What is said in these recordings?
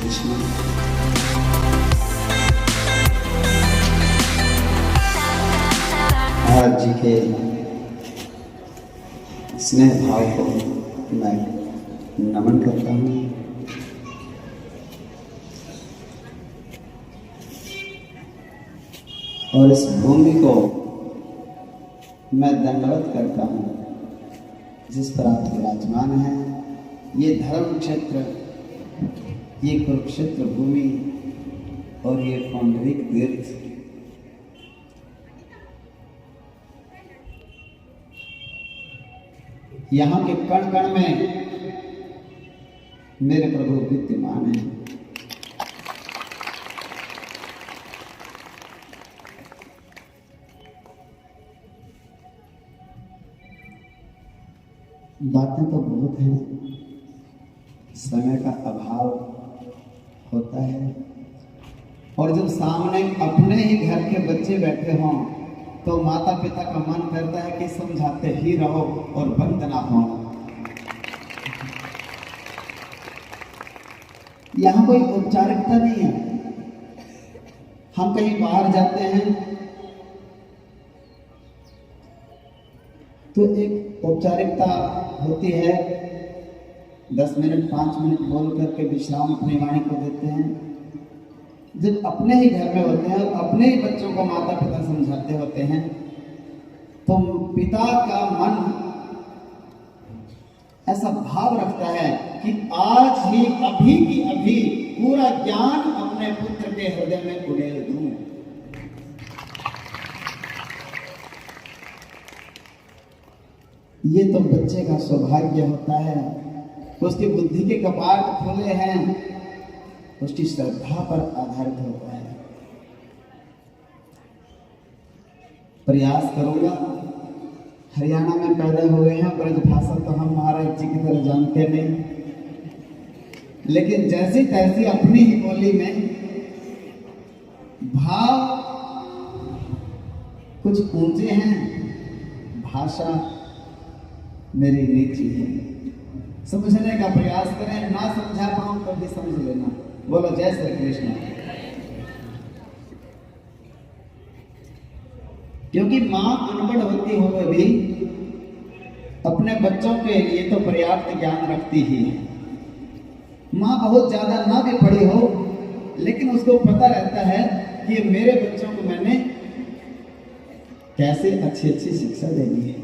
कृष्ण। महाराज जी के स्नेह भाव को मैं नमन करता हूँ। और इस भूमि को मैं दंडवत करता हूँ जिस पर आप विराजमान हैं। ये धर्म क्षेत्र, ये कुरुक्षेत्र भूमि और ये पौंडरिक तीर्थ, यहाँ के कण कण में मेरे प्रभु विद्यमान हैं। बातें तो बहुत हैं, समय का अभाव होता है, और जब सामने अपने ही घर के बच्चे बैठे हों तो माता पिता का मन करता है कि समझाते ही रहो और बंद ना हो। यहाँ कोई औपचारिकता नहीं है। हम कहीं बाहर जाते हैं तो एक औपचारिकता होती है, 10 मिनट 5 मिनट बोल करके विश्राम अपनी वाणी को देते हैं। जब अपने ही घर में होते हैं और अपने ही बच्चों को माता पिता समझाते होते हैं तो पिता का मन ऐसा भाव रखता है कि आज ही अभी की अभी पूरा ज्ञान अपने पुत्र के हृदय में उड़ेल दूं। ये तो बच्चे का सौभाग्य होता है, उसकी बुद्धि के कपाट खुले हैं, उसकी श्रद्धा पर आधारित होता है। प्रयास करूंगा, हरियाणा में पैदा हुए हैं, ब्रजभाषा तो हम महाराज जी की तरह जानते नहीं, लेकिन जैसी तैसी अपनी ही बोली में भाव कुछ ऊंचे हैं, भाषा मेरी नीची है। समझने का प्रयास करें, ना समझा पाऊं तो भी समझ लेना। बोलो जय श्री कृष्ण। क्योंकि मां अनपढ़ होती हुए भी अपने बच्चों के लिए तो पर्याप्त ज्ञान रखती ही है। मां बहुत ज्यादा ना भी पढ़ी हो लेकिन उसको पता रहता है कि मेरे बच्चों को मैंने कैसे अच्छी अच्छी शिक्षा देनी है।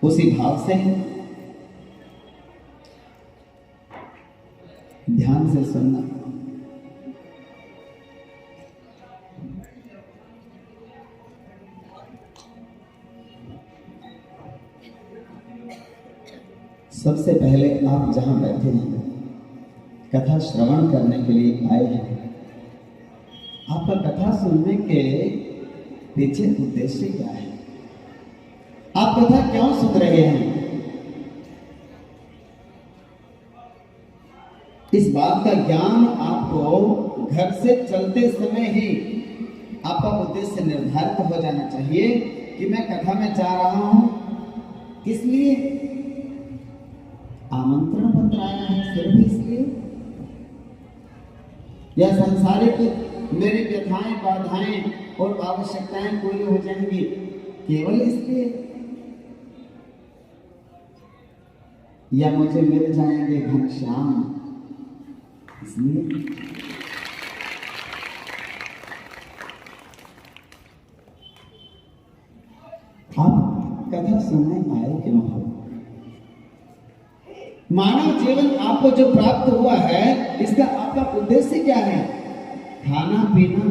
उसी भाव से ध्यान से सुनना। सबसे पहले आप जहां बैठे हैं, कथा श्रवण करने के लिए आए हैं, आपका कथा सुनने के पीछे उद्देश्य क्या है? आप कथा क्यों सुन रहे हैं? इस बात का ज्ञान आपको घर से चलते समय ही आपका उद्देश्य निर्धारित हो जाना चाहिए कि मैं कथा में जा रहा हूं, किस लिए? आमंत्रण पत्र आया है सिर्फ इसलिए, या सांसारिक मेरी व्यथाएं बाधाएं और आवश्यकताएं पूरी हो जाएंगी केवल इसलिए, या मुझे मिल जाएंगे घनश्याम इसलिए? आप कथा सुनने आए क्यों हो? मानव जीवन आपको जो प्राप्त हुआ है इसका आपका उद्देश्य क्या है? खाना पीना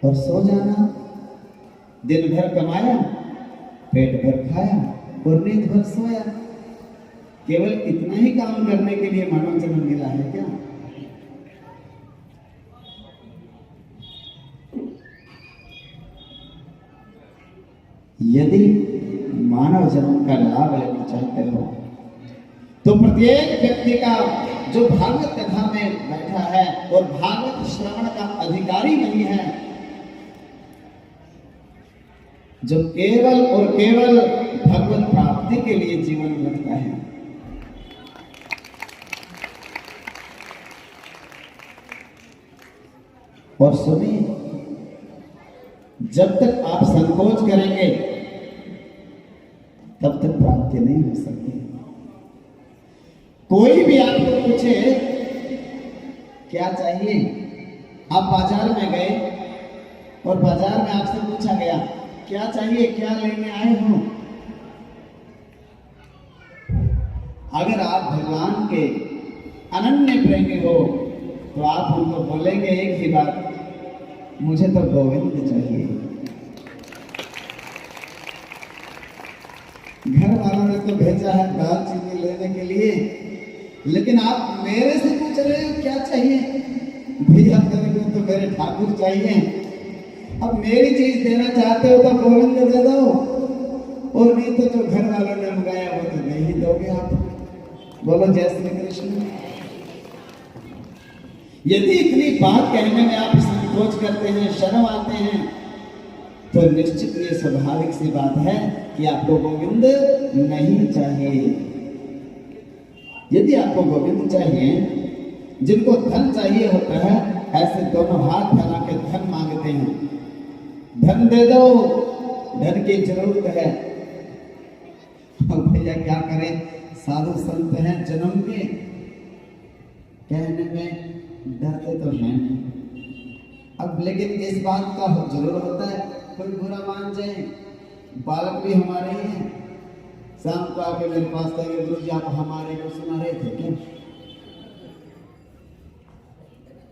और सो जाना, दिन भर कमाया, पेट भर खाया और नींद भर सोया, केवल इतना ही काम करने के लिए मानव जन्म मिला है क्या? यदि मानव जन्म का लाभ लेना चाहते हो तो प्रत्येक व्यक्ति का जो भागवत कथा में बैठा है और भागवत श्रवण का अधिकारी नहीं है, जो केवल और केवल भगवत प्राप्ति के लिए जीवन रखता है, और सुनिए, जब तक आप संकोच करेंगे तब तक प्राप्ति नहीं हो सकती। कोई भी आपको पूछे क्या चाहिए, आप बाजार में गए और बाजार में आपसे पूछा गया क्या चाहिए, क्या लेने आए हो, अगर आप भगवान के अनन्य प्रेमी हो तो आप उनको बोलेंगे एक ही बात, मुझे तो गोविंद चाहिए। घर वालों ने तो भेजा है दाल चीनी लेने के लिए, लेकिन आप मेरे से पूछ रहे हो क्या चाहिए? भैया मेरे को तो मेरे ठाकुर चाहिए। अब मेरी चीज देना चाहते हो तो गोविंद दे दो, और नहीं तो जो घर वालों ने मंगाया वो तो नहीं दोगे आप। बोलो जय श्री कृष्ण। यदि इतनी बात कहने में आप संकोच करते हैं, शर्म आते हैं, तो निश्चित ये स्वाभाविक सी बात है कि आपको गोविंद नहीं चाहिए। यदि आपको गोविंद चाहिए, जिनको धन चाहिए होता है ऐसे दोनों हाथ फैला के धन मांगते हैं, धन दे दो, धन की जरूरत है। अब भैया क्या करें, साधु संत हैं जन्म के, कहने में डरते तो हैं नहीं। अब लेकिन इस बात का जरूर होता है कोई बुरा मान जाए। बालक भी हमारे ही हैं, शाम को आके मेरे पास कहेंगे गुरु जी आप हमारे को सुना रहे थे क्या?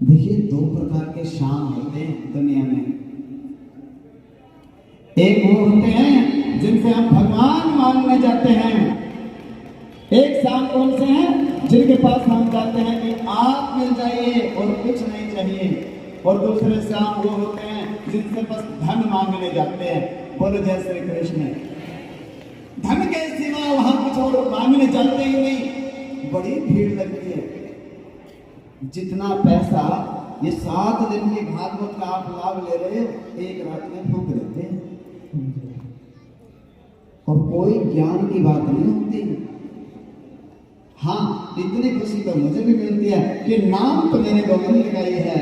देखिए दो प्रकार के शाम होते हैं दुनिया में। एक वो होते हैं जिनसे हम भगवान मानने जाते हैं, एक शाम कौन से हैं जिनके पास हम जाते हैं कि आप मिल जाइए और कुछ नहीं चाहिए, और दूसरे शाम वो होते हैं जिनसे बस धन मांगने जाते हैं। बोलो जय श्री कृष्ण। धन के सिवा वहां कुछ और मांगने जाते ही नहीं, बड़ी भीड़ लगती है। जितना पैसा ये 7 दिन की भागवत का आप लाभ ले रहे हो, एक रात में फूंक देते हैं, और कोई ज्ञान की बात नहीं होती। हाँ, इतनी खुशी तो मुझे भी मिलती है कि नाम तो मेरे गोविंद का ही है।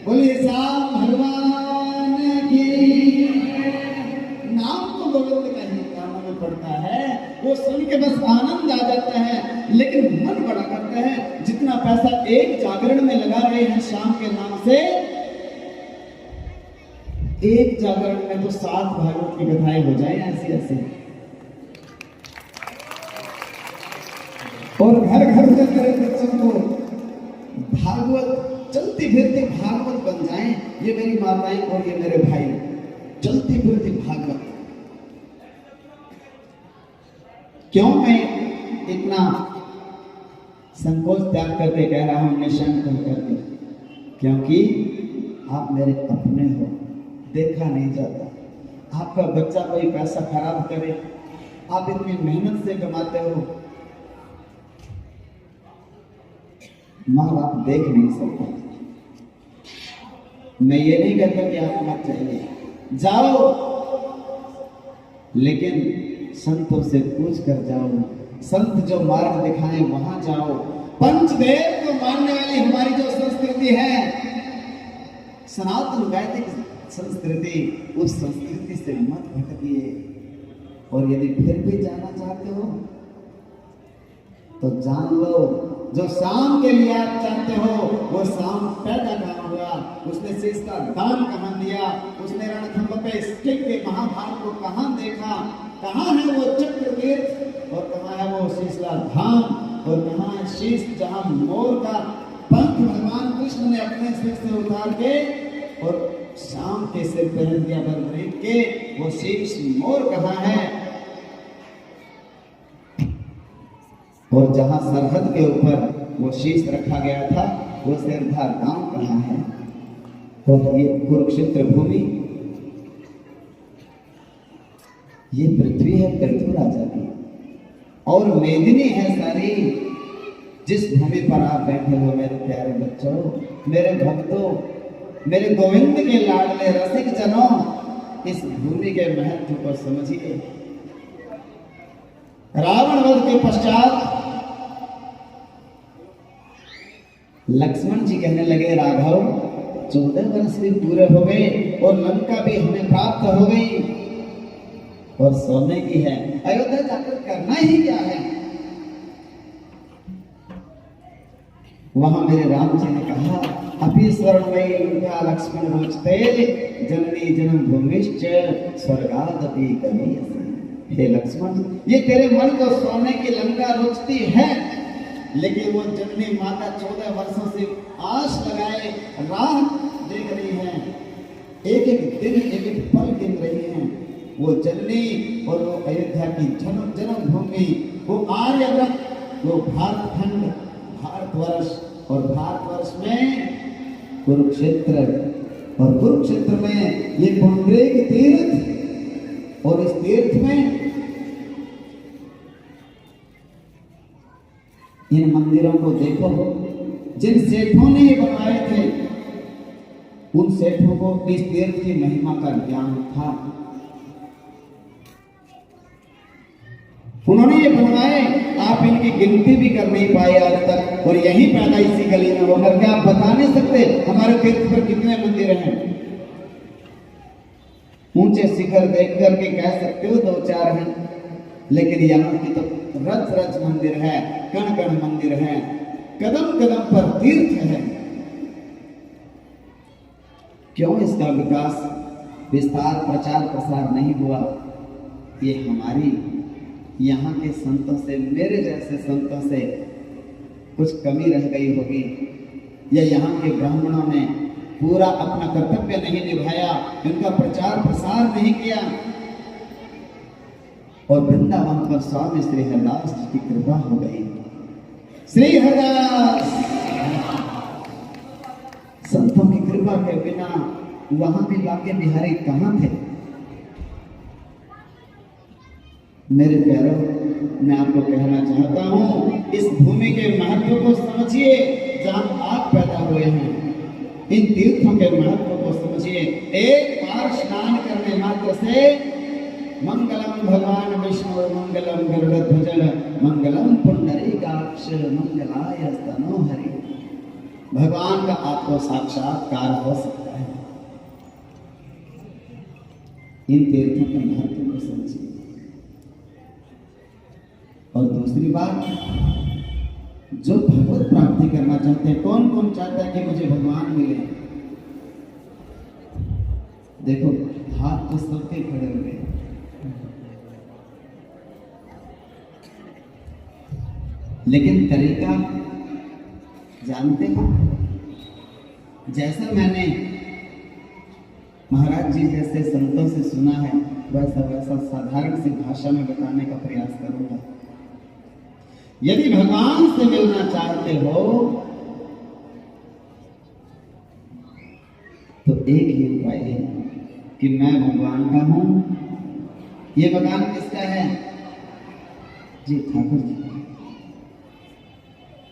बोलिए श्याम भगवान की। नाम तो गोविंद का ही कानों में पड़ता है, वो सुन के बस आनंद आ जाता है, लेकिन मन बड़ा करता है। जितना पैसा एक जागरण में लगा रहे हैं श्याम के नाम से, एक जागरण में तो 7 भागवत की कथाएं हो जाए ऐसी ऐसी, और घर घर में मेरे बच्चों को भागवत चलती फिरती भागवत बन जाएं। ये मेरी माताएं और ये मेरे भाई चलती फिरती भागवत। क्यों मैं इतना संकोच त्याग करके कह रहा हूं निशंक करके? क्योंकि आप मेरे अपने हो, देखा नहीं जाता। आपका बच्चा कोई पैसा खराब करे, आप इतनी मेहनत से कमाते हो, माँ बाप देख नहीं सकता। मैं ये नहीं कहता कि आपको मत चाहिए, जाओ, लेकिन संतों से पूछ कर जाओ। संत जो मार्ग दिखाएं वहां जाओ। पंचदेव को मानने वाली हमारी जो संस्कृति है, सनातन वैदिक संस्कृति, उस संस्कृति से मत भटकिए। और यदि फिर भी जाना चाहते हो तो जान लो, जो शाम के लिए आप चाहते हो वो शाम पैदा कहाँ हुआ, उसने शीश का दान कहाँ दिया, उसने रणथंभ पे स्टिक के महाभारत को कहाँ देखा, कहाँ है वो चक्रतीर्थ, और कहाँ है वो शीशला धाम, और कहाँ है शीश जहाँ मोर का पंख भगवान कृष्ण ने अपने सिर से उतार के और शाम के सिर पहन दिया बलदेव के, वो शीश मोर कहाँ है, और जहां सरहद के ऊपर वो शीश रखा गया था वो सिरधार गांव कहाँ है। और ये कुरुक्षेत्र भूमि, ये पृथ्वी है पृथ्वी राजा की, और मेदिनी है सारी। जिस भूमि पर आप बैठे हो मेरे प्यारे बच्चों, मेरे भक्तों, मेरे गोविंद के लाडले रसिक जनों, इस भूमि के महत्व को समझिए। रावण वध के पश्चात लक्ष्मण जी कहने लगे, राघव 14 वर्ष भी पूरे हो गए और लंका भी हमें प्राप्त हो गई और सोने की है। अयोध्या जाकर करना ही क्या है? वहां मेरे राम जी ने कहा, अपि स्वर्णमयी लंका लक्ष्मण रोचते जननी जन्म भूमिश्च स्वर्गादपि गरीयसी। हे लक्ष्मण, ये तेरे मन को सोने की लंका रोचती है, लेकिन वो जननी माता 14 वर्षों से आस लगाए राह देख रही है, एक एक दिन एक एक पल गिन रही है। वो जननी और वो अयोध्या की जन्म भूमि, वो आर्यव्रत, वो भारतखंड, भारतवर्ष, और भारतवर्ष में कुरुक्षेत्र, और कुरुक्षेत्र में ये पुंडरीक तीर्थ, और इस तीर्थ में इन मंदिरों को देखो, जिन सेठों ने ये बनवाए थे, उन सेठों को इस तीर्थ की महिमा का ज्ञान था। उन्होंने ये बनवाए, आप इनकी गिनती भी कर नहीं पाए आज तक, और यहीं पैदा इसी गली में होकर के आप बता नहीं सकते हमारे तीर्थ पर कितने मंदिर हैं। ऊंचे शिखर देख करके कह सकते हो 2-4 हैं, लेकिन यहाँ की तो रच रच मंदिर है, कण कण मंदिर है, कदम कदम पर तीर्थ है। क्यों इसका विकास, विस्तार, प्रचार प्रसार नहीं हुआ? ये हमारी यहाँ के संतों से, मेरे जैसे संतों से कुछ कमी रह गई होगी, या यहाँ के ब्राह्मणों ने पूरा अपना कर्तव्य नहीं निभाया, इनका प्रचार प्रसार नहीं किया। और वृंदावन पर स्वामी श्री हरिदास जी की कृपा हो गई। श्री हरिदास संतों की कृपा के बिना वहां भी बाके बिहारी कहां थे? मेरे प्यारों, मैं आपको कहना चाहता हूं, इस भूमि के महत्व को समझिए जहां आप पैदा हुए हैं। इन तीर्थों के महत्व को समझिए। एक बार स्नान करने मात्र से मंगलम भगवान विष्णु, मंगलम गरुड़ध्वज, मंगलम पुंडरीकाक्ष, मंगलाय स्तनोहरि। भगवान का आपको साक्षात्कार हो सकता है। इन तीर्थों के महत्व को समझिए। और दूसरी बात, जो भगवत प्राप्ति करना चाहते हैं, कौन कौन चाहता है कि मुझे भगवान मिले? देखो, हाथ तो सबके खड़े हुए, लेकिन तरीका जानते हो? जैसा मैंने महाराज जी जैसे संतों से सुना है, वैसा वैसा साधारण सी भाषा में बताने का प्रयास करूंगा। यदि भगवान से मिलना चाहते हो तो एक ही उपाय है कि मैं भगवान का हूं। ये मकान किसका है? जी ठाकुर जी।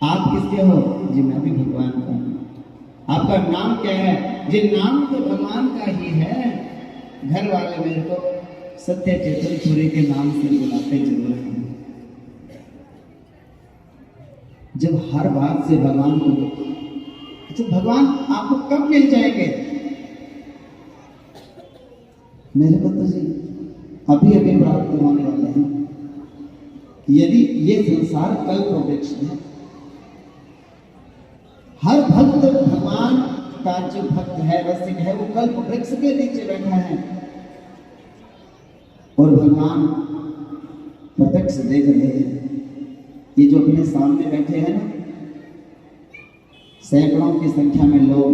आप किसके हो? जी मैं भी भगवान का हूं। आपका नाम क्या है? जी नाम तो भगवान का ही है। घर वाले मेरे को सत्य चेतनपुरी के नाम से बुलाते जरूर हैं। जब हर बात से भगवान को, अच्छा भगवान आपको कब मिल जाएंगे? मेरे को तो जी अभी अभी प्राप्त होने वाले हैं। यदि ये संसार कल्प वृक्ष है, हर भक्त भगवान का जो भक्त है, रसिक है, वो कल्प वृक्ष के नीचे बैठा है और भगवान प्रत्यक्ष देख रहे हैं। ये जो अपने सामने बैठे हैं ना, सैकड़ों की संख्या में लोग,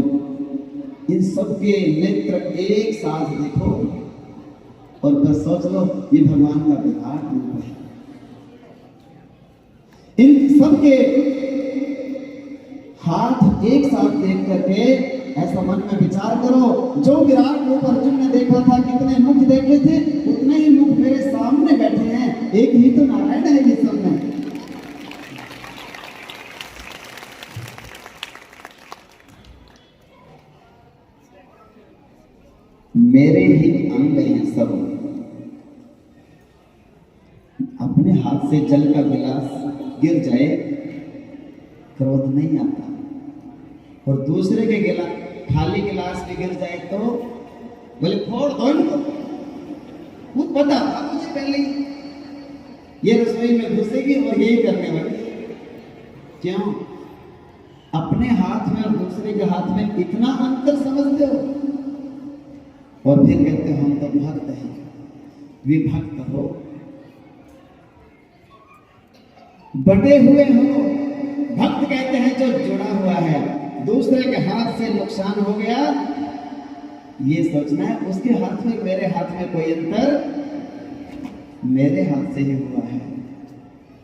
इन सबके नेत्र एक साथ देखो और बस सोच लो ये भगवान का विराट रूप है। इन सबके हाथ एक साथ देख करके ऐसा मन में विचार करो, जो विराट रूप अर्जुन ने देखा था, कितने मुख देखे थे, उतने ही मुख मेरे सामने बैठे हैं। एक ही तो नारायण है ये सब में। मेरे ही अंग हैं सब। अपने हाथ से जल का गिलास गिर जाए, क्रोध नहीं आता, और दूसरे के खाली गिलास भी गिर जाए तो बोले फोड़ दो इनको। वो पता था मुझे पहले ही ये रसोई में घुसेगी और यही करने वाली। क्यों? अपने हाथ में और दूसरे के हाथ में इतना अंतर समझते हो और फिर कहते हो हम तो भक्त हैं। विभक्त हो, बटे हुए हो। भक्त कहते हैं जो जुड़ा हुआ है। दूसरे के हाथ से नुकसान हो गया ये सोचना है उसके हाथ में मेरे हाथ में कोई अंतर मेरे हाथ से ही हुआ है।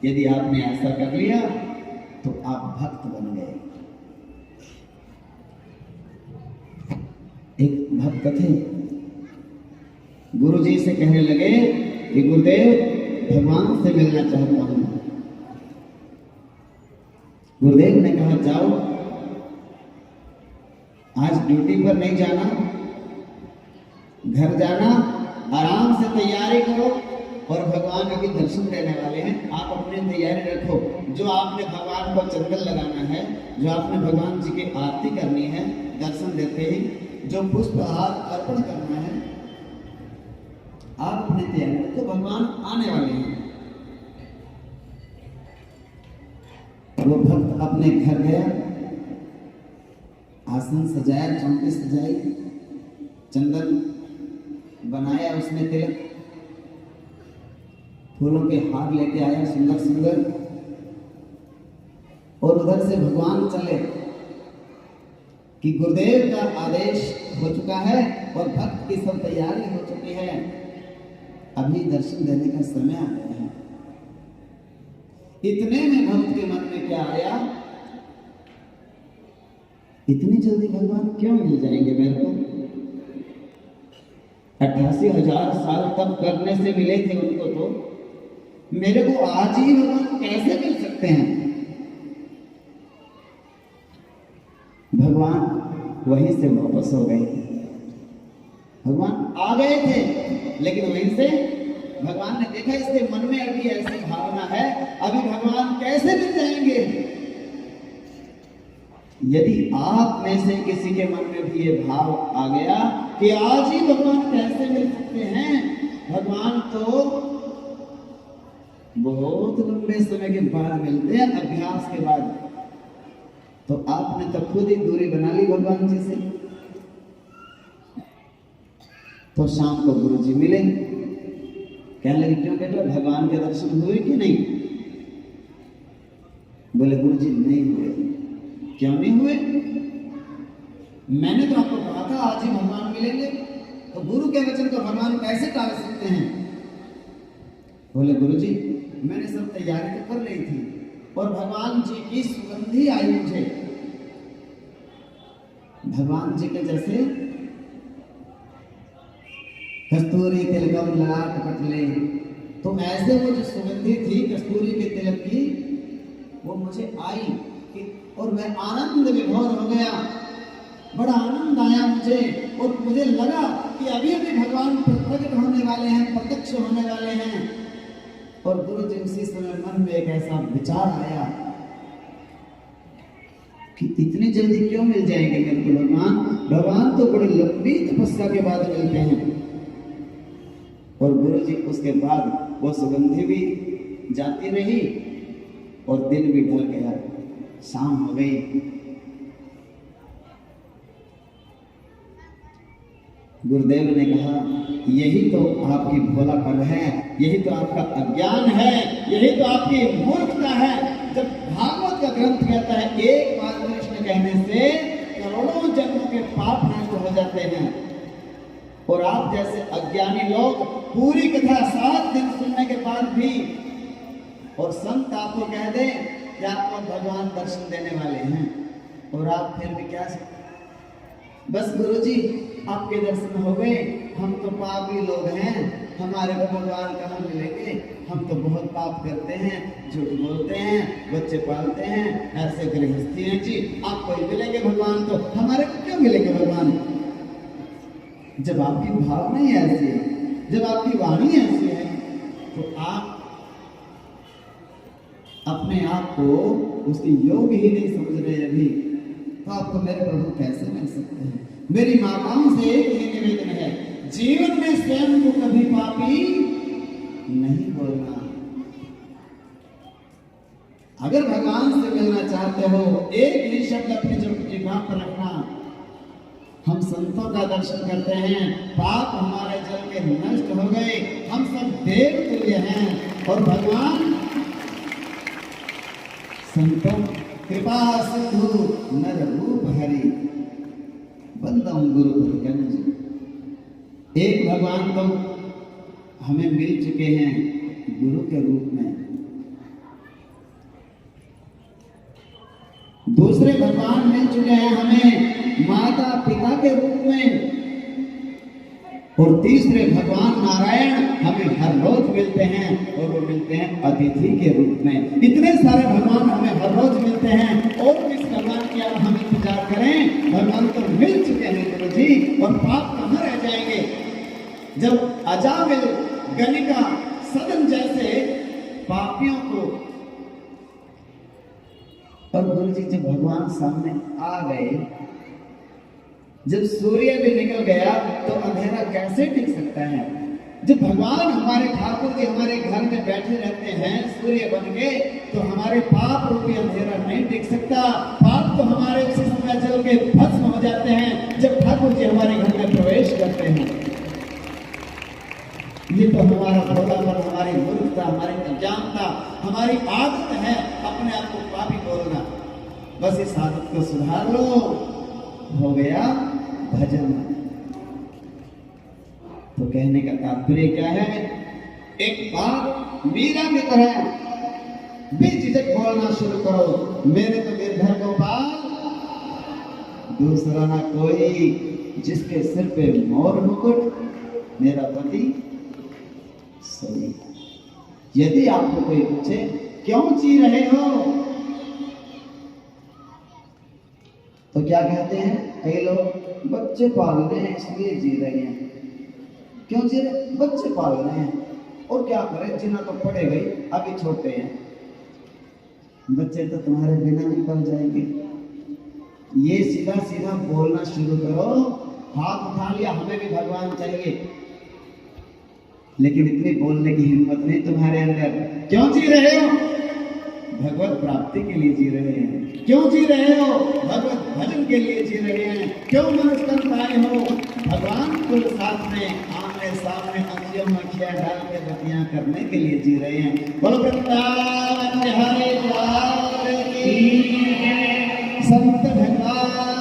यदि आपने ऐसा कर लिया तो आप भक्त बन गए। एक भक्त थे, गुरु जी से कहने लगे कि गुरुदेव भगवान से मिलना चाहता हूं। गुरुदेव ने कहा जाओ, आज ड्यूटी पर नहीं जाना, घर जाना, आराम से तैयारी करो और भगवान अभी दर्शन देने वाले हैं। आप अपनी तैयारी रखो। जो आपने भगवान को चंदन लगाना है, जो आपने भगवान जी की आरती करनी है, दर्शन देते ही जो पुष्पहार अर्पण करना है, आप अपनी तैयारी रखो, भगवान आने वाले हैं। वो भक्त अपने घर गया, आसन सजाया, चौकी सजाई, चंदन बनाया, उसने तिलक, फूलों के हार लेके आया सुंदर सुंदर, और उधर से भगवान चले कि गुरुदेव का आदेश हो चुका है और भक्त की सब तैयारी हो चुकी है, अभी दर्शन देने का समय आ गया है। इतने में भक्त के मन में क्या आया, इतनी जल्दी भगवान क्यों मिल जाएंगे मेरे को? 88,000 साल तब करने से मिले थे उनको, तो मेरे को आज ही भगवान कैसे मिल सकते हैं? भगवान वहीं से वापस हो गए। भगवान आ गए थे लेकिन वहीं से भगवान ने देखा इसके मन में अभी ऐसी भावना है, अभी भगवान कैसे मिल जाएंगे? यदि आप में से किसी के मन में भी ये भाव आ गया कि आज ही भगवान कैसे मिल सकते हैं, भगवान तो बहुत लंबे समय के बाद मिलते हैं, अभ्यास के बाद, तो आपने तो खुद ही दूरी बना ली भगवान जी से। तो शाम को गुरु जी मिले, कहने लगे क्यों बेटा भगवान के दर्शन हुए कि नहीं? बोले गुरु जी नहीं हुए। क्यों नहीं हुए? मैंने तो आपको कहा था आज ही भगवान मिलेंगे, तो गुरु के वचन को भगवान कैसे टाल सकते हैं? बोले गुरु जी मैंने सब तैयारी तो कर ली थी और भगवान जी की सुगंधी आई मुझे, भगवान जी के जैसे कस्तूरी तिलकम ललाट पटले, तो ऐसे वो जो सुगंधी थी कस्तूरी के तिलक की वो मुझे आई और मैं आनंद विभोर हो गया, बड़ा आनंद आया मुझे, और मुझे लगा कि अभी अभी भगवान प्रकट होने वाले हैं, प्रत्यक्ष होने वाले हैं। और गुरु जी उसी समय मन में एक ऐसा विचार आया कि इतनी जल्दी क्यों मिल जाएंगे मेरे को भगवान? भगवान तो बड़ी लंबी तपस्या के बाद मिलते हैं। और गुरु जी उसके बाद वो सुगंधी भी जाती रही और दिन भी ढल गया, शाम हो गई। गुरुदेव ने कहा यही तो आपकी भोलापन है, यही तो आपका अज्ञान है, यही तो आपकी मूर्खता है। जब भागवत का ग्रंथ कहता है एक बार कृष्ण कहने से करोड़ों जन्मों के पाप नष्ट हो जाते हैं, और आप जैसे अज्ञानी लोग पूरी कथा 7 दिन सुनने के बाद भी, और संत आपको कह दे कि आपको भगवान दर्शन देने वाले हैं, और आप फिर भी क्या बस गुरुजी आपके दर्शन हो गए, हम तो पापी लोग हैं, हमारे को भगवान कहाँ मिलेंगे, हम तो बहुत पाप करते हैं, झूठ बोलते हैं, बच्चे पालते हैं, ऐसे गृहस्थी हैं जी, आपको ही मिलेंगे भगवान, तो हमारे को क्यों मिलेंगे भगवान? जब आपकी भावना ही ऐसी है, जब आपकी वाणी ऐसी है, तो आप अपने आप को उसके योग्य ही नहीं समझ रहे अभी, तो आपको मेरे प्रभु कैसे मिल सकते हैं? मेरी माताओं से एक ही निवेदन है, जीवन में स्वयं को कभी पापी नहीं बोलना। अगर भगवान से मिलना चाहते हो, एक ही शब्द अपनी जिह्वा पर रखना, हम संतों का दर्शन करते हैं, पाप हमारे जल के नष्ट हो गए, हम सब देव तुल्य हैं। और भगवान संतों कृपा सिंधु नर रूप हरि बंदम गुरु गंज। एक भगवान तो हमें मिल चुके हैं गुरु के रूप में, दूसरे भगवान मिल चुके हैं हमें माता पिता के रूप में, और तीसरे भगवान नारायण हमें हर रोज मिलते हैं, और वो मिलते हैं अतिथि के रूप में। इतने सारे भगवान हमें हर रोज मिलते हैं, और किस भगवान की अब हम इंतजार करें? भगवान तो मिल चुके हैं गुरु जी, और पाप कहाँ रह जाएंगे जब अजामिल गणिका सदन जैसे पापियों को। और गुरु जी जब भगवान सामने आ गए, जब सूर्य भी निकल गया तो अंधेरा कैसे टिक सकता है? जब भगवान हमारे ठाकुर जी हमारे घर में बैठे रहते हैं सूर्य बन के, तो हमारे पाप रूपी अंधेरा नहीं टिक सकता। पाप तो हमारे उसी समय जल के भस्म हो जाते हैं जब ठाकुर जी हमारे घर में प्रवेश करते हैं। ये तो हमारा भोलापन, हमारी मूर्खता, हमारी अज्ञानता, हमारी आदत है अपने आप को पापी बोलना। बस इस आदत को सुधार लो, हो गया भजन। तो कहने का तात्पर्य क्या है? एक बात मीरा की तरह बेझिझक बोलना शुरू करो, मेरे तो गिरधर गोपाल, दूसरा ना कोई, जिसके सिर पे मोर मुकुट मेरा पति सोई। यदि आपको कोई पूछे क्यों जी रहे हो, तो क्या कहते हैं? कई लोग बच्चे पाल रहे हैं इसलिए जी रहे हैं। क्यों जी रहे? बच्चे पाल रहे हैं, और क्या करें, जीना तो पड़ेगा ही, अभी छोटे हैं। बच्चे तो तुम्हारे बिना भी पल जाएंगे। ये सीधा सीधा बोलना शुरू करो। हाथ उठा लिया, हमें भी भगवान चाहिए, लेकिन इतनी बोलने की हिम्मत नहीं तुम्हारे अंदर। क्यों जी रहे हो? भगवत प्राप्ति के लिए जी रहे हैं। क्यों जी रहे हो? भगवत भजन के लिए जी रहे हैं। क्यों मनुष्य तन पाए हो? भगवान को साथ में आमने सामने अंजियों में खिया डाल के बतियां करने के लिए जी रहे हैं। बोलो वृंदावन बिहारी लाल की, संत भगवान